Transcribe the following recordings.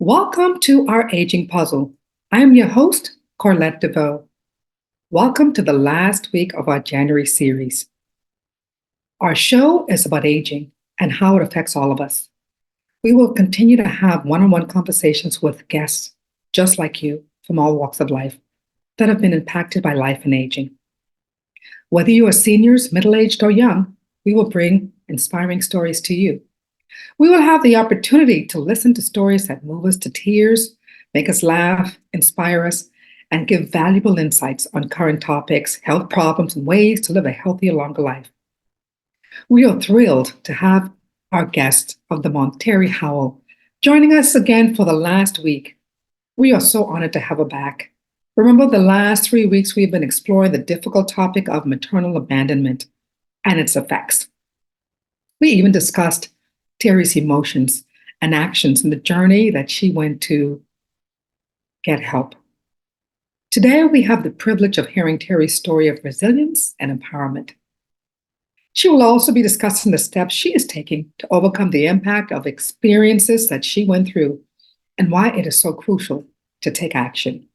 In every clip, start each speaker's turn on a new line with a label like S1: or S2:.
S1: Welcome to our aging puzzle. I am your host, Corlette DeVoe. Welcome to the last week of our January series. Our show is about aging and how it affects all of us. We will continue to have one on one conversations with guests just like you from all walks of life that have been impacted by life and aging. Whether you are seniors, middle aged, or young, we will bring inspiring stories to you. We will have the opportunity to listen to stories that move us to tears, make us laugh, inspire us, and give valuable insights on current topics, health problems, and ways to live a healthier, longer life. We are thrilled to have our guest of the month, Terry Howell, joining us again for the last week. We are so honored to have her back. Remember, the last 3 weeks we've been exploring the difficult topic of maternal abandonment and its effects. We even discussed Terry's emotions and actions and the journey that she went to get help. Today, we have the privilege of hearing Terry's story of resilience and empowerment. She will also be discussing the steps she is taking to overcome the impact of experiences that she went through and why it is so crucial to take action.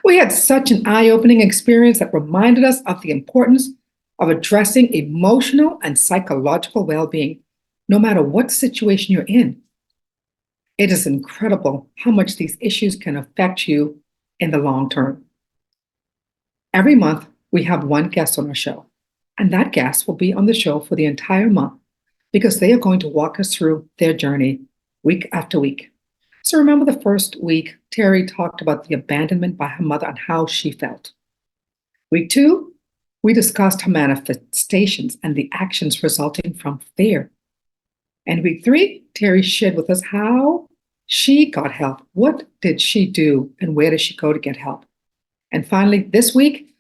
S1: We had such an eye-opening experience that reminded us of the importance of addressing emotional and psychological well-being, no matter what situation you're in. It is incredible how much these issues can affect you in the long term. Every month, we have one guest on our show, and that guest will be on the show for the entire month because they are going to walk us through their journey week after week. So remember the first week, Terry talked about the abandonment by her mother and how she felt. Week 2, we discussed her manifestations and the actions resulting from fear. And week 3, Terry shared with us how she got help. What did she do and where did she go to get help? And finally, this week,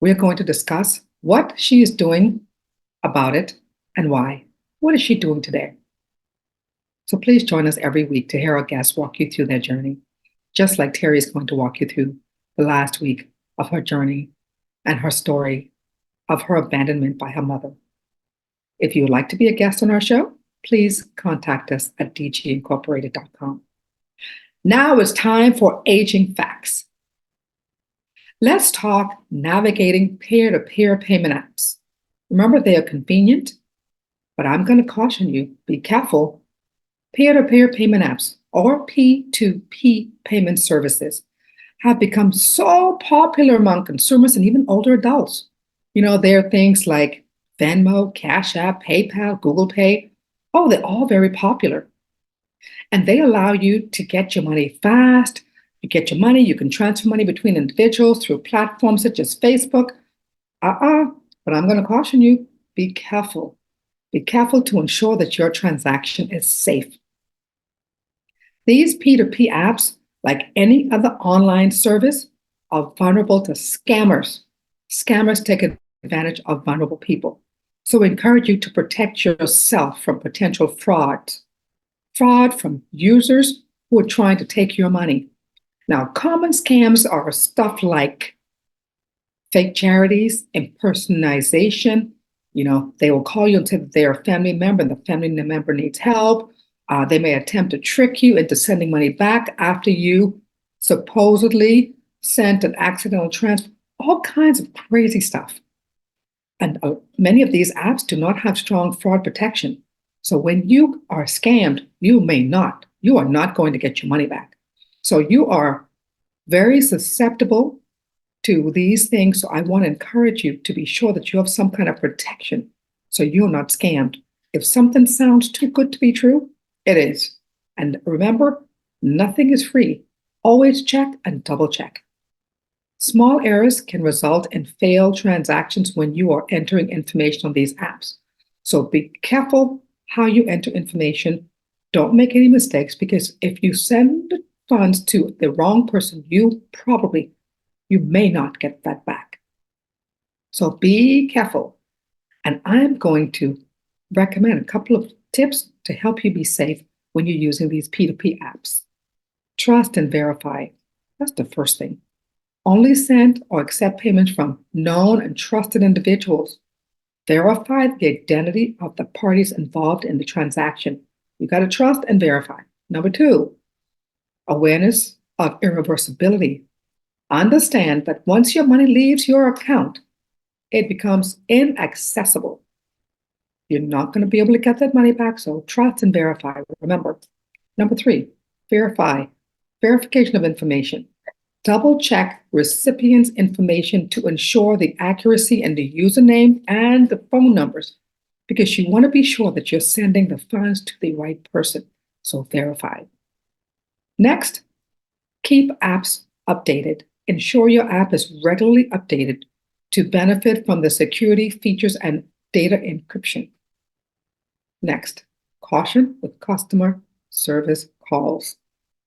S1: we're going to discuss what she is doing about it and why. What is she doing today? So please join us every week to hear our guests walk you through their journey, just like Terry is going to walk you through the last week of her journey and her story of her abandonment by her mother. If you would like to be a guest on our show, please contact us at dgincorporated.com. Now it's time for Aging Facts. Let's talk navigating peer-to-peer payment apps. Remember, they are convenient, but I'm going to caution you, be careful. Peer-to-peer payment apps, or P2P payment services, have become so popular among consumers and even older adults. There are things like Venmo, Cash App, PayPal, Google Pay. Oh, they're all very popular. And they allow you to get your money fast. You get your money, you can transfer money between individuals through platforms such as Facebook. But I'm going to caution you, be careful. Be careful to ensure that your transaction is safe. These P2P apps, like any other online service, are vulnerable to scammers. Scammers take advantage of vulnerable people. So we encourage you to protect yourself from potential fraud from users who are trying to take your money. Now, common scams are stuff like fake charities, impersonation. They will call you and say that they're a family member and the family member needs help. They may attempt to trick you into sending money back after you supposedly sent an accidental transfer. All kinds of crazy stuff. And many of these apps do not have strong fraud protection. So when you are scammed, you are not going to get your money back. So you are very susceptible to these things. So I want to encourage you to be sure that you have some kind of protection so you're not scammed. If something sounds too good to be true, it is. And remember, nothing is free. Always check and double check. Small errors can result in failed transactions when you are entering information on these apps. So be careful how you enter information. Don't make any mistakes, because if you send funds to the wrong person, you may not get that back. So be careful. And I'm going to recommend a couple of tips to help you be safe when you're using these P2P apps. Trust and verify. That's the first thing. Only send or accept payments from known and trusted individuals. Verify the identity of the parties involved in the transaction. You got to trust and verify. Number 2, Awareness of irreversibility. Understand that once your money leaves your account, it becomes inaccessible. You're not going to be able to get that money back, so trust and verify. Remember. Number three, verify. Verification of information. Double check recipients' information to ensure the accuracy in the username and the phone numbers because you want to be sure that you're sending the funds to the right person. So verify. Next, keep apps updated. Ensure your app is regularly updated to benefit from the security features and data encryption. Next, caution with customer service calls.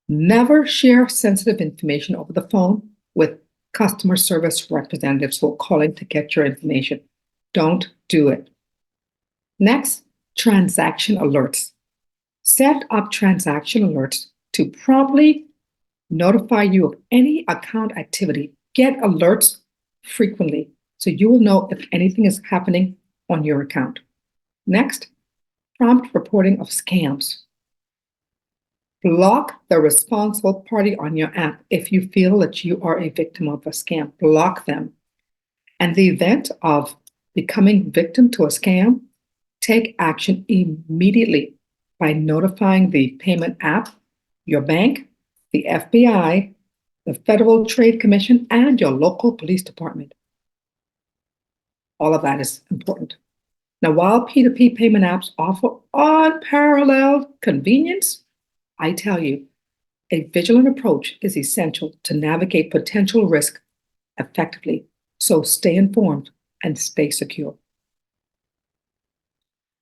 S1: Never share sensitive information over the phone with customer service representatives who are calling to get your information. Don't do it. Next, transaction alerts. Set up transaction alerts to promptly notify you of any account activity. Get alerts frequently so you will know if anything is happening on your account. Next, prompt reporting of scams. Block the responsible party on your app if you feel that you are a victim of a scam. Block them. And the event of becoming victim to a scam, take action immediately by notifying the payment app, your bank, the FBI, the Federal Trade Commission, and your local police department. All of that is important. Now, while P2P payment apps offer unparalleled convenience, I tell you, a vigilant approach is essential to navigate potential risk effectively. So stay informed and stay secure.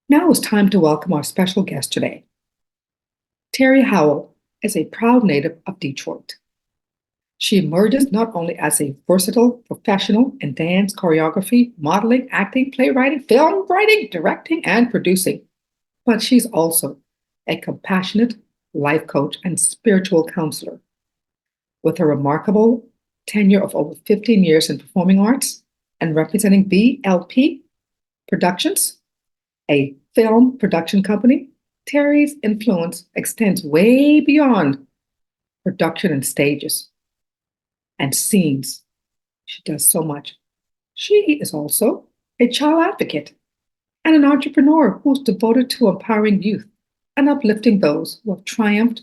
S1: Now it's time to welcome our special guest today. Terry Howell is a proud native of Detroit. She emerges not only as a versatile professional in dance, choreography, modeling, acting, playwriting, film writing, directing, and producing, but she's also a compassionate life coach and spiritual counselor. With a remarkable tenure of over 15 years in performing arts and representing BLP Productions, a film production company, Terry's influence extends way beyond production and stages and scenes. She does so much. She is also a child advocate and an entrepreneur who's devoted to empowering youth and uplifting those who have triumphed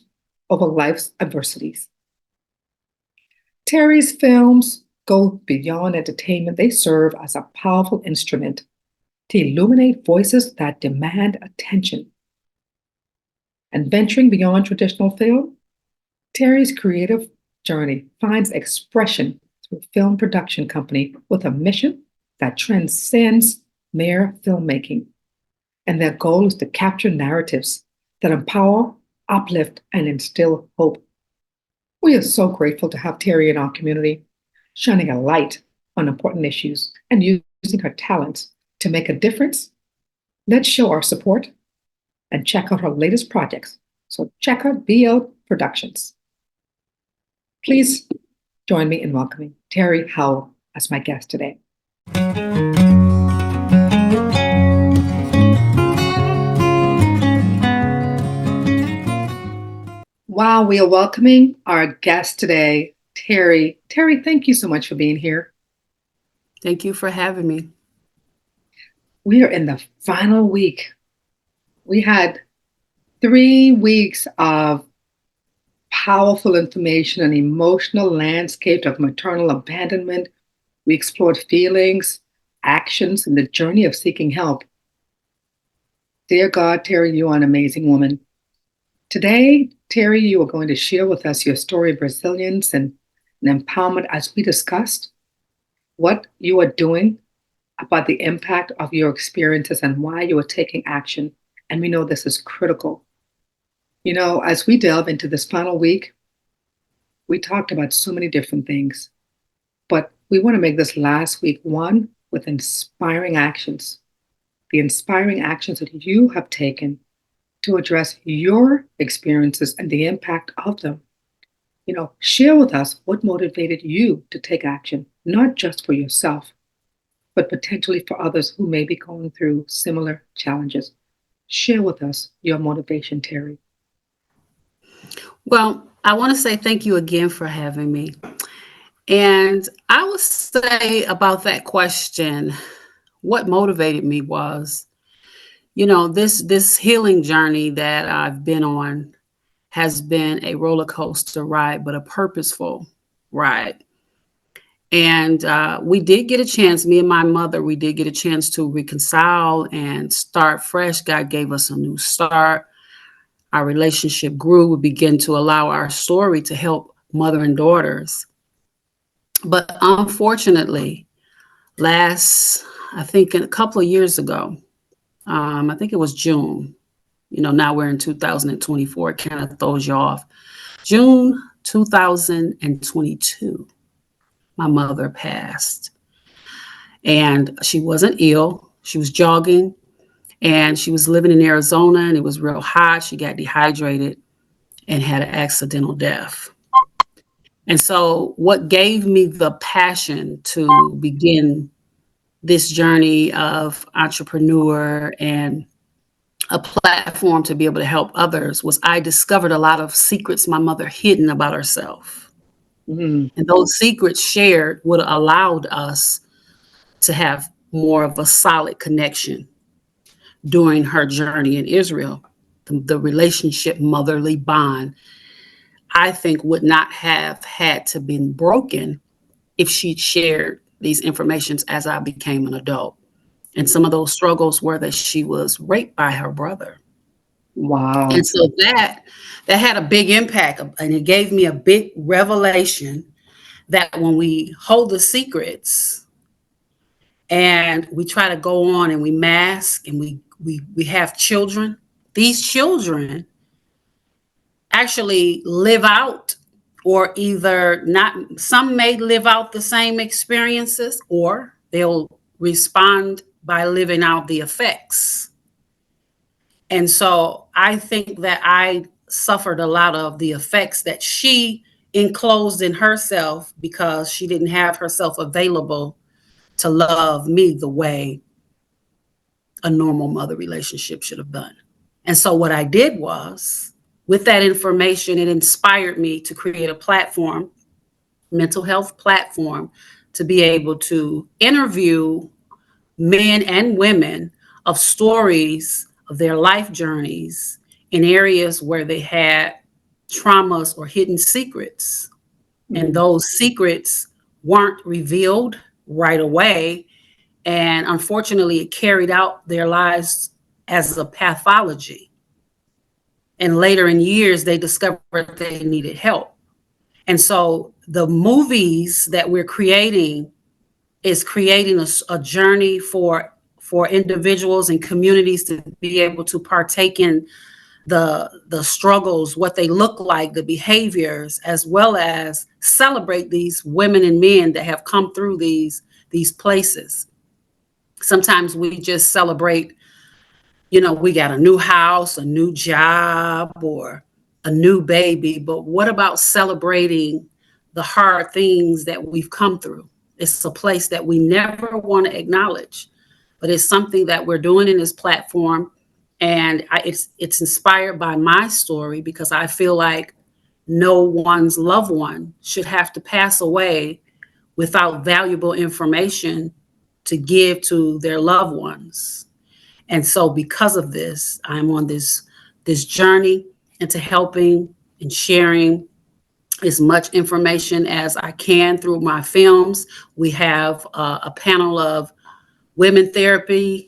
S1: over life's adversities. Terry's films go beyond entertainment. They serve as a powerful instrument to illuminate voices that demand attention. And venturing beyond traditional film, Terry's creative journey finds expression through a film production company with a mission that transcends mere filmmaking. And their goal is to capture narratives that empower, uplift, and instill hope. We are so grateful to have Terry in our community, shining a light on important issues and using her talents to make a difference. Let's show our support and check out her latest projects. So check out BL Productions. Please join me in welcoming Terry Howell as my guest today. Wow, we are welcoming our guest today, Terry. Terry, thank you so much for being here.
S2: Thank you for having me.
S1: We are in the final week. We had 3 weeks of powerful information, an emotional landscape of maternal abandonment. We explored feelings, actions, and the journey of seeking help. Dear God, Terry, you are an amazing woman. Today, Terry, you are going to share with us your story of resilience and empowerment as we discussed what you are doing about the impact of your experiences and why you are taking action. And we know this is critical. You know, as we delve into this final week, we talked about so many different things, but we want to make this last week one with inspiring actions, the inspiring actions that you have taken to address your experiences and the impact of them. You know, share with us what motivated you to take action, not just for yourself, but potentially for others who may be going through similar challenges. Share with us your motivation, Terry.
S2: Well, I want to say thank you again for having me. And I would say about that question, what motivated me was, this healing journey that I've been on has been a roller coaster ride, but a purposeful ride. And we did get a chance, me and my mother, we did get a chance to reconcile and start fresh. God gave us a new start. Our relationship grew. We began to allow our story to help mother and daughters. But unfortunately, I think a couple of years ago, I think it was June. Now we're in 2024. It kind of throws you off. June 2022, my mother passed. And she wasn't ill. She was jogging and she was living in Arizona and it was real hot. She got dehydrated and had an accidental death. And so, what gave me the passion to begin this journey of entrepreneur and a platform to be able to help others was I discovered a lot of secrets my mother hidden about herself.
S1: Mm,
S2: And those secrets shared would have allowed us to have more of a solid connection during her journey in Israel. The relationship motherly bond, I think, would not have had to been broken if she'd shared these informations as I became an adult. And some of those struggles were that she was raped by her brother. And
S1: wow.
S2: so that had a big impact, and it gave me a big revelation that when we hold the secrets and we try to go on and we mask and we have children, these children actually live out, or either not, some may live out the same experiences or they'll respond by living out the effects. And so I think that I suffered a lot of the effects that she enclosed in herself because she didn't have herself available to love me the way a normal mother relationship should have done. And so what I did was, with that information, it inspired me to create a platform, mental health platform, to be able to interview men and women of stories of their life journeys in areas where they had traumas or hidden secrets. And
S1: Mm,
S2: those secrets weren't revealed right away. And unfortunately, it carried out their lives as a pathology. And later in years, they discovered they needed help. And so the movies that we're creating is creating a journey for individuals and communities to be able to partake in the struggles, what they look like, the behaviors, as well as celebrate these women and men that have come through these places. Sometimes we just celebrate, we got a new house, a new job, or a new baby. But what about celebrating the hard things that we've come through? It's a place that we never want to acknowledge, but it's something that we're doing in this platform. And it's inspired by my story because I feel like no one's loved one should have to pass away without valuable information to give to their loved ones. And so because of this, I'm on this journey into helping and sharing as much information as I can through my films. We have a panel of women therapists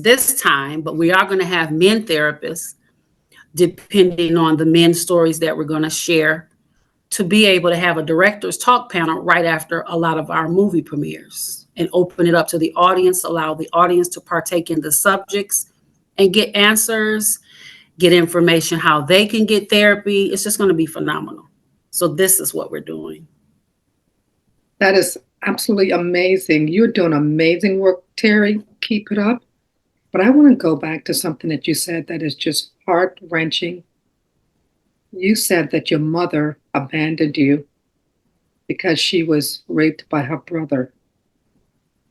S2: this time, but we are going to have men therapists depending on the men's stories that we're going to share, to be able to have a director's talk panel right after a lot of our movie premieres and open it up to the audience, allow the audience to partake in the subjects and get answers, get information how they can get therapy. It's just going to be phenomenal. So this is what we're doing.
S1: that is absolutely amazing. You're doing amazing work, Terry. Keep it up. But I want to go back to something that you said that is just heart wrenching. You said that your mother abandoned you because she was raped by her brother.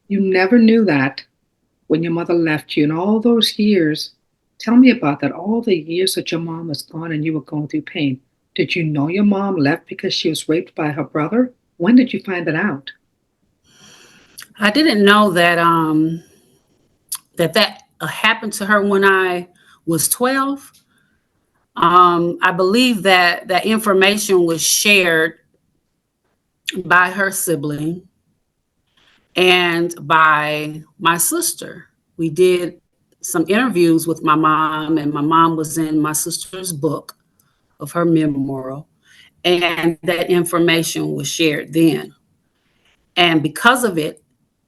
S1: You never knew that when your mother left you in all those years. Tell me about that, all the years that your mom was gone and you were going through pain. Did you know your mom left because she was raped by her brother? When did you find that out?
S2: I didn't know that happened to her when I was 12. I believe that that information was shared by her sibling and by my sister. We did some interviews with my mom, and my mom was in my sister's book of her memoir, and that information was shared then. And because of it,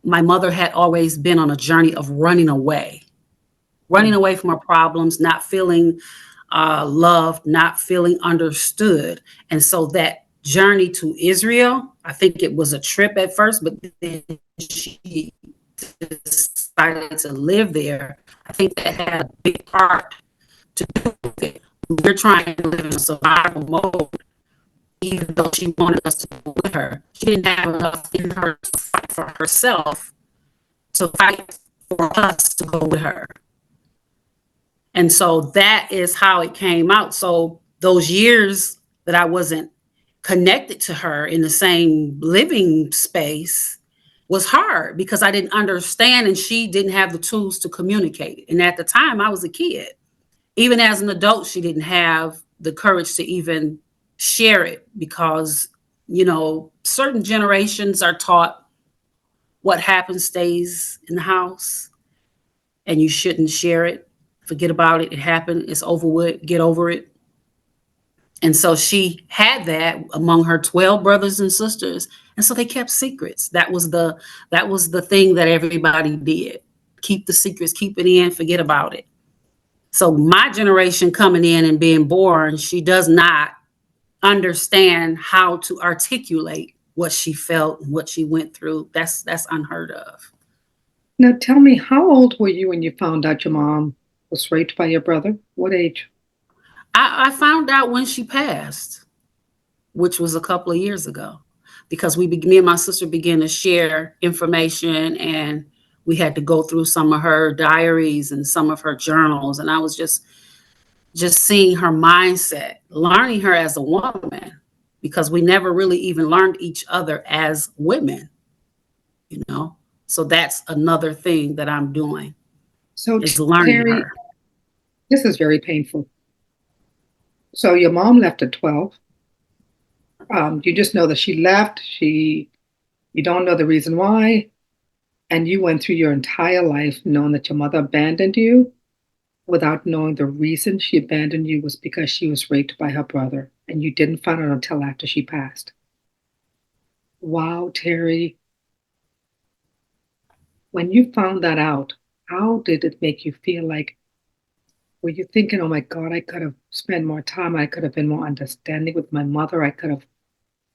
S2: my mother had always been on a journey of running
S1: Mm.
S2: away from her problems, not feeling loved, not feeling understood. And so that journey to Israel, I think it was a trip at first, but then she decided to live there. I think that had a big part to do with it. We're trying to live in survival mode, even though she wanted us to go with her. She didn't have enough in her to fight for herself, to fight for us to go with her. And so that is how it came out. So those years that I wasn't connected to her in the same living space was hard because I didn't understand and she didn't have the tools to communicate. And at the time I was a kid. Even as an adult, she didn't have the courage to even share it because, certain generations are taught what happens stays in the house and you shouldn't share it. Forget about it. It happened. It's over with. Get over it. And so she had that among her 12 brothers and sisters. And so they kept secrets. That was the thing that everybody did. Keep the secrets, keep it in, forget about it. So my generation coming in and being born, she does not understand how to articulate what she felt and what she went through. That's unheard of.
S1: Now tell me, how old were you when you found out your mom was raped by your brother? What age?
S2: I found out when she passed, which was a couple of years ago, because me and my sister began to share information, and we had to go through some of her diaries and some of her journals, and I was just seeing her mindset, learning her as a woman, because we never really even learned each other as women, you know. So that's another thing that I'm doing
S1: So,
S2: is learning
S1: Terry,
S2: her.
S1: this is very painful. So, your mom left at 12. You just know that she left. You don't know the reason why. And you went through your entire life knowing that your mother abandoned you without knowing the reason she abandoned you was because she was raped by her brother. And you didn't find out until after she passed. Wow, Terry, when you found that out, how did it make you feel? Like, were you thinking, oh my God, I could have spent more time, I could have been more understanding with my mother, I could have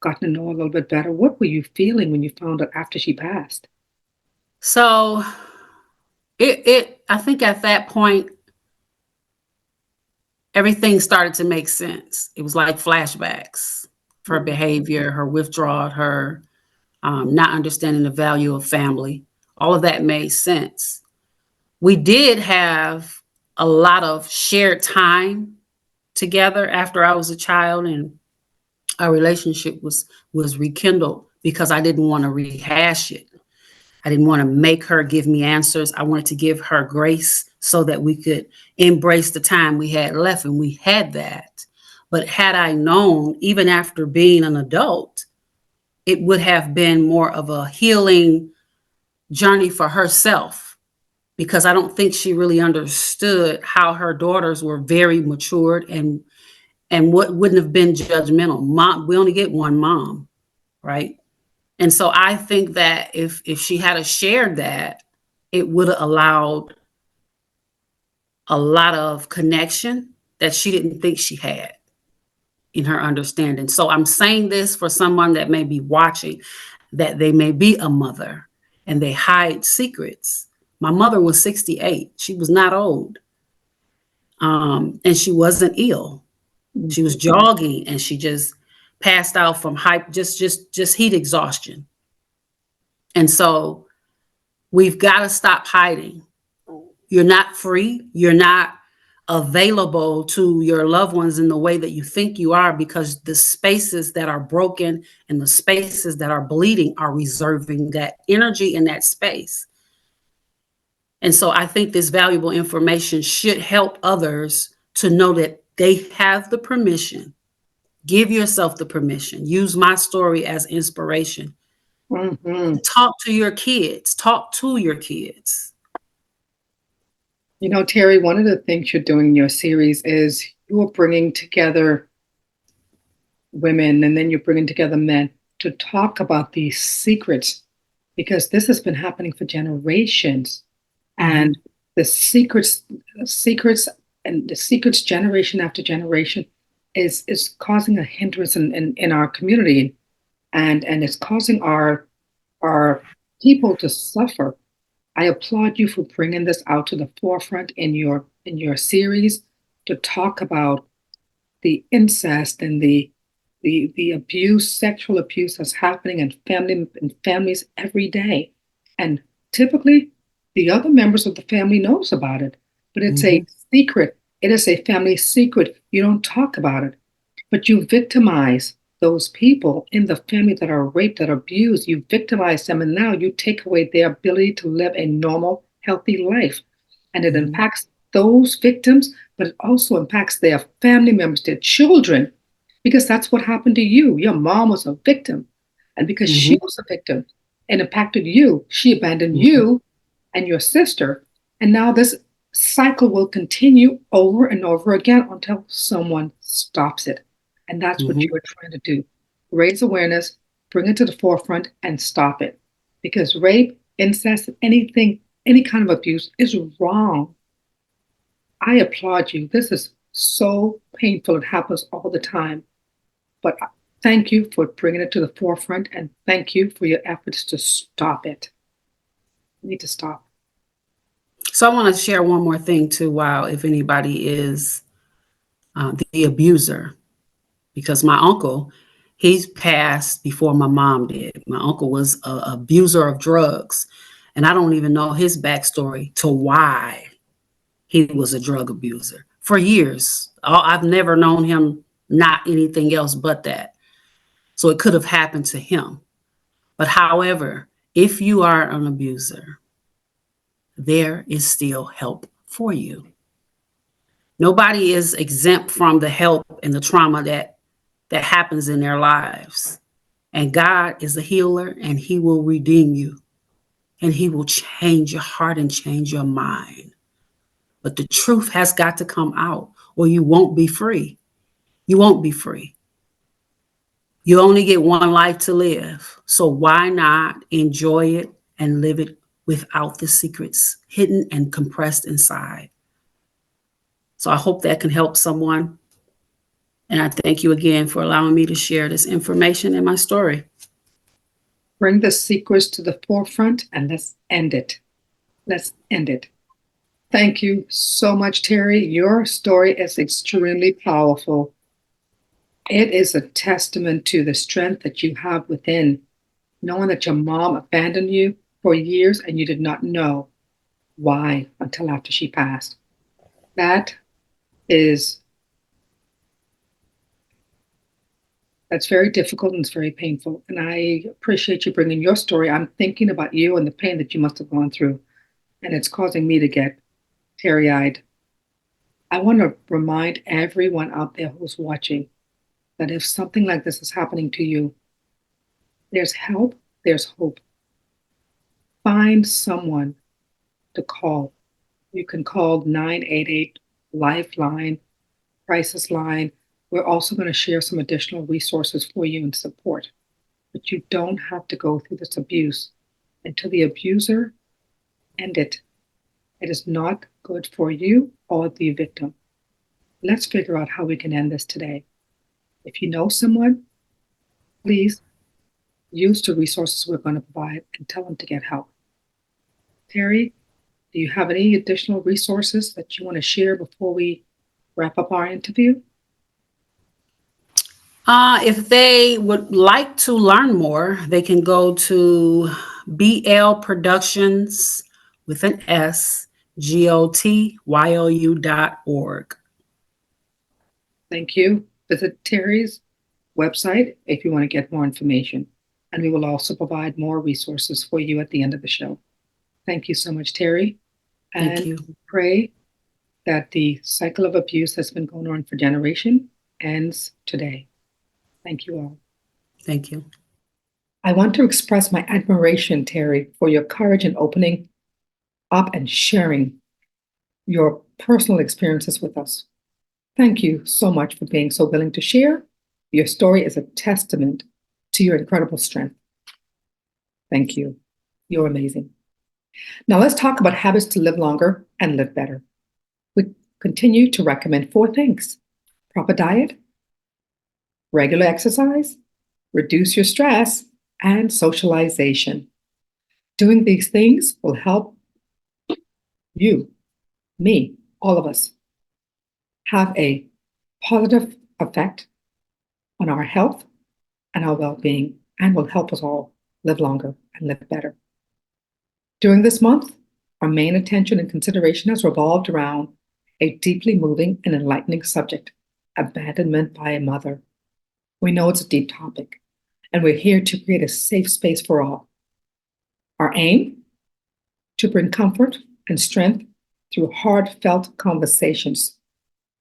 S1: gotten to know a little bit better? What were you feeling when you found out after she passed?
S2: So it I think at that point everything started to make sense. It was like flashbacks of her
S1: Mm.
S2: behavior, her withdrawal, her not understanding the value of family. All of that made sense. We did have a lot of shared time together after I was a child, and our relationship was rekindled because I didn't want to rehash it. I didn't want to make her give me answers. I wanted to give her grace so that we could embrace the time we had left, and we had that. But had I known, even after being an adult, it would have been more of a healing journey for herself, because I don't think she really understood how her daughters were very matured and what wouldn't have been judgmental. Mom, we only get one mom, right? And so I think that if she had a shared that, it would have allowed a lot of connection that she didn't think she had in her understanding. So I'm saying this for someone that may be watching, that they may be a mother and they hide secrets. My mother was 68. She was not old. And she wasn't ill. She was
S1: Mhm.
S2: jogging and she just passed out from just heat exhaustion. And so we've got to stop hiding. You're not free. You're not available to your loved ones in the way that you think you are, because the spaces that are broken and the spaces that are bleeding are reserving that energy in that space. And so I think this valuable information should help others to know that they have the permission. Give yourself the permission. Use my story as inspiration.
S1: Mhm.
S2: Talk to your kids. Talk to your kids.
S1: You know, Terry, one of the things you're doing in your series is you are bringing together women and then you're bringing together men to talk about these secrets because this has been happening for generations.
S2: Mm-hmm.
S1: And the secrets, and the secrets generation after generation is causing a hindrance in our community, and it's causing our people to suffer. I applaud you for bringing this out to the forefront in your series to talk about the incest and the abuse, sexual abuse that's happening in families every day. And typically the other members of the family knows about it, but it's
S2: Mm-hmm.
S1: a secret. It is a family secret. You don't talk about it, but you victimize those people in the family that are raped, that are abused. You victimize them, and now you take away their ability to live a normal, healthy life. And it
S2: Mm-hmm.
S1: impacts those victims, but it also impacts their family members, their children, because that's what happened to you. Your mom was a victim. And because she
S2: Mm-hmm.
S1: was a victim, it impacted you. She abandoned
S2: Mm-hmm.
S1: you and your sister. And now this cycle will continue over and over again until someone stops it. And that's what
S2: Mm-hmm.
S1: you are trying to do. Raise awareness, bring it to the forefront, and stop it. Because rape, incest, anything, any kind of abuse is wrong. I applaud you. This is so painful. It happens all the time. But thank you for bringing it to the forefront, and thank you for your efforts to stop it. You need to stop.
S2: So I want to share one more thing too. While if anybody is the abuser, because my uncle, he's passed before my mom did. My uncle was an abuser of drugs, and I don't even know his backstory to why he was a drug abuser for years. I've never known him not anything else but that. So it could have happened to him. But however, if you are an abuser, there is still help for you. Nobody is exempt from the help and the trauma that happens in their lives. And God is a healer, and he will redeem you, and he will change your heart and change your mind. But the truth has got to come out or you won't be free. You won't be free. You only get one life to live. So why not enjoy it and live it without the secrets hidden and compressed inside? So I hope that can help someone. And I thank you again for allowing me to share this information and my story.
S1: Bring the secrets to the forefront and let's end it. Let's end it. Thank you so much, Terry. Your story is extremely powerful. It is a testament to the strength that you have within, knowing that your mom abandoned you for years and you did not know why until after she passed. That is that's very difficult and it's very painful. And I appreciate you bringing your story. I'm thinking about you and the pain that you must have gone through, and it's causing me to get teary eyed. I want to remind everyone out there who's watching that if something like this is happening to you, there's help, there's hope. Find someone to call. You can call 988 Lifeline, Crisis Line. We're also going to share some additional resources for you and support. But you don't have to go through this abuse. And to the abuser, end it. It is not good for you or the victim. Let's figure out how we can end this today. If you know someone, please use the resources we're going to provide and tell them to get help. Terry, do you have any additional resources that you want to share before we wrap up our interview?
S2: If they would like to learn more, they can go to BL Productions with an S, GOTYOU.org.
S1: Thank you. Visit Terry's website if you want to get more information. And we will also provide more resources for you at the end of the show. Thank you so much, Terry.
S2: Thank
S1: And
S2: you.
S1: pray that the cycle of abuse that's been going on for generation ends today. Thank you all.
S2: Thank you.
S1: I want to express my admiration, Terry, for your courage in opening up and sharing your personal experiences with us. Thank you so much for being so willing to share. Your story is a testament to your incredible strength. Thank you. You're amazing. Now let's talk about habits to live longer and live better. We continue to recommend 4 things: proper diet, regular exercise, reduce your stress, and socialization. Doing these things will help you, me, all of us have a positive effect on our health and our well-being, and will help us all live longer and live better. During this month, our main attention and consideration has revolved around a deeply moving and enlightening subject: abandonment by a mother. We know it's a deep topic, and we're here to create a safe space for all. Our aim? To bring comfort and strength through heartfelt conversations.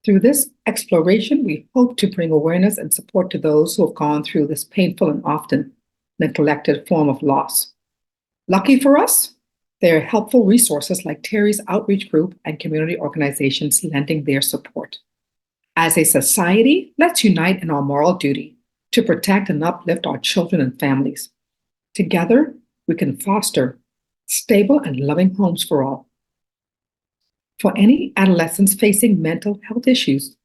S1: Through this exploration, we hope to bring awareness and support to those who have gone through this painful and often neglected form of loss. Lucky for us, there are helpful resources like Terry's outreach group and community organizations lending their support. As a society, let's unite in our moral duty to protect and uplift our children and families. Together, we can foster stable and loving homes for all. For any adolescents facing mental health issues,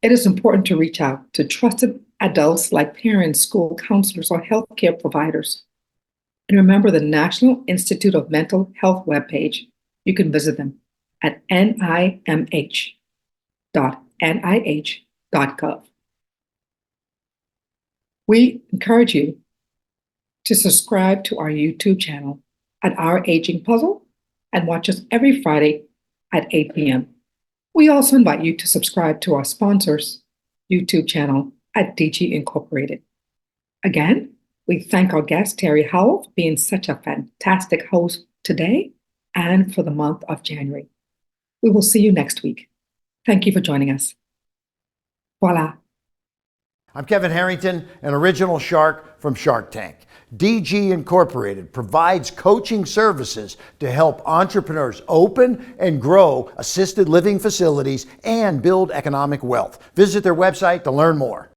S1: it is important to reach out to trusted adults like parents, school counselors, or healthcare providers. And remember the National Institute of Mental Health webpage. You can visit them at nimh.nih.gov. We encourage you to subscribe to our YouTube channel at Our Aging Puzzle and watch us every Friday at 8 p.m. We also invite you to subscribe to our sponsors' YouTube channel at DG Incorporated. Again, we thank our guest, Terry Howell, for being such a fantastic host today and for the month of January. We will see you next week. Thank you for joining us. Voila.
S3: I'm Kevin Harrington, an original shark from Shark Tank. DG Incorporated provides coaching services to help entrepreneurs open and grow assisted living facilities and build economic wealth. Visit their website to learn more.